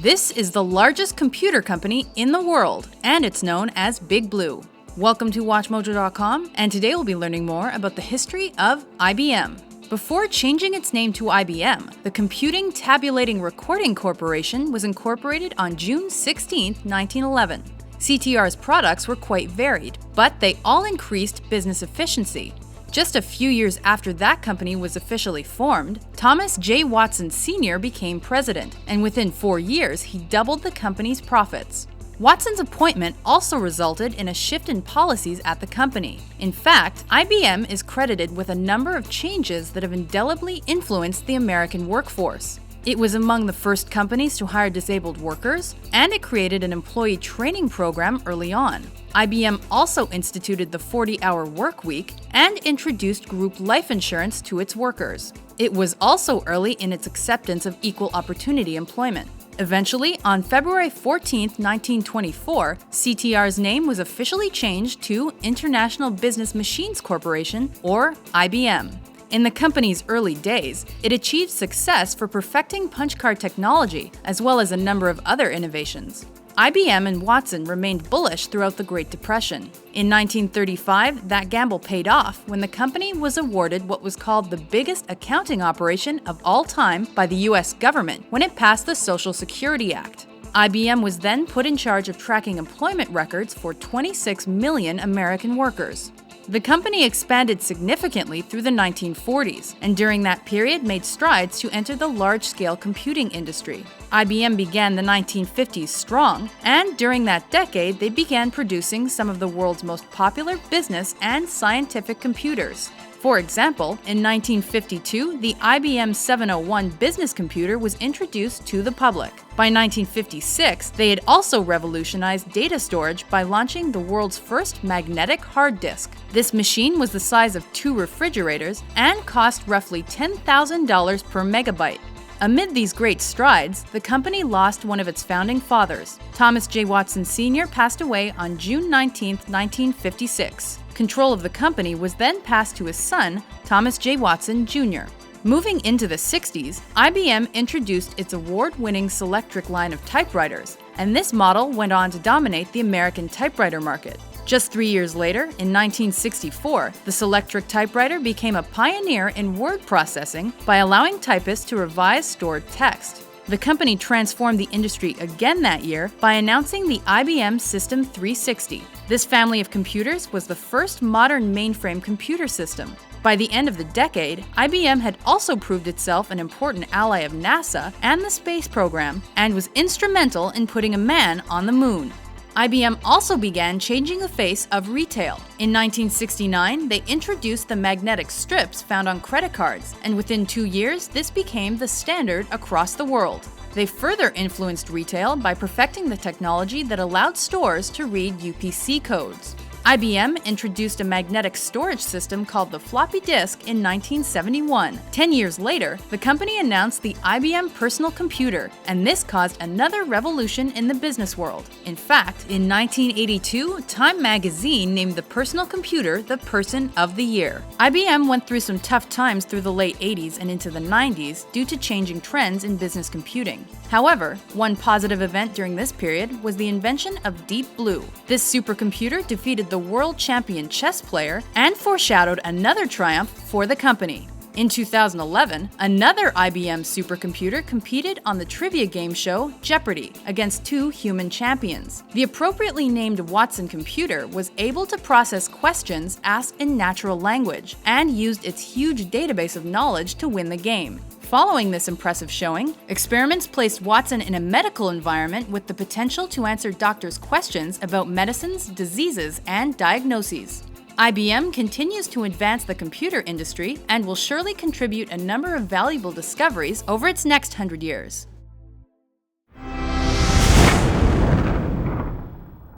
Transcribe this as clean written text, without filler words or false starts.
This is the largest computer company in the world, and it's known as Big Blue. Welcome to WatchMojo.com, and today we'll be learning more about the history of IBM. Before changing its name to IBM, the Computing Tabulating Recording Corporation was incorporated on June 16, 1911. CTR's products were quite varied, but they all increased business efficiency. Just a few years after that company was officially formed, Thomas J. Watson Sr. became president, and within 4 years, he doubled the company's profits. Watson's appointment also resulted in a shift in policies at the company. In fact, IBM is credited with a number of changes that have indelibly influenced the American workforce. It was among the first companies to hire disabled workers, and it created an employee training program early on. IBM also instituted the 40-hour work week and introduced group life insurance to its workers. It was also early in its acceptance of equal opportunity employment. Eventually, on February 14, 1924, CTR's name was officially changed to International Business Machines Corporation, or IBM. In the company's early days, it achieved success for perfecting punch card technology, as well as a number of other innovations. IBM and Watson remained bullish throughout the Great Depression. In 1935, that gamble paid off when the company was awarded what was called the biggest accounting operation of all time by the U.S. government when it passed the Social Security Act. IBM was then put in charge of tracking employment records for 26 million American workers. The company expanded significantly through the 1940s, and during that period made strides to enter the large-scale computing industry. IBM began the 1950s strong, and during that decade they began producing some of the world's most popular business and scientific computers. For example, in 1952, the IBM 701 business computer was introduced to the public. By 1956, they had also revolutionized data storage by launching the world's first magnetic hard disk. This machine was the size of 2 refrigerators and cost roughly $10,000 per megabyte. Amid these great strides, the company lost one of its founding fathers. Thomas J. Watson Sr. passed away on June 19, 1956. Control of the company was then passed to his son, Thomas J. Watson Jr. Moving into the 60s, IBM introduced its award-winning Selectric line of typewriters, and this model went on to dominate the American typewriter market. Just 3 years later, in 1964, the Selectric typewriter became a pioneer in word processing by allowing typists to revise stored text. The company transformed the industry again that year by announcing the IBM System 360. This family of computers was the first modern mainframe computer system. By the end of the decade, IBM had also proved itself an important ally of NASA and the space program, and was instrumental in putting a man on the moon. IBM also began changing the face of retail. In 1969, they introduced the magnetic strips found on credit cards, and within 2 years, this became the standard across the world. They further influenced retail by perfecting the technology that allowed stores to read UPC codes. IBM introduced a magnetic storage system called the Floppy Disk in 1971. 10 years later, the company announced the IBM Personal Computer, and this caused another revolution in the business world. In fact, in 1982, Time magazine named the personal computer the Person of the Year. IBM went through some tough times through the late 80s and into the 90s due to changing trends in business computing. However, one positive event during this period was the invention of Deep Blue. This supercomputer defeated the world champion chess player and foreshadowed another triumph for the company. In 2011, another IBM supercomputer competed on the trivia game show Jeopardy! Against 2 human champions. The appropriately named Watson computer was able to process questions asked in natural language and used its huge database of knowledge to win the game. Following this impressive showing, experiments placed Watson in a medical environment with the potential to answer doctors' questions about medicines, diseases, and diagnoses. IBM continues to advance the computer industry and will surely contribute a number of valuable discoveries over its next 100 years.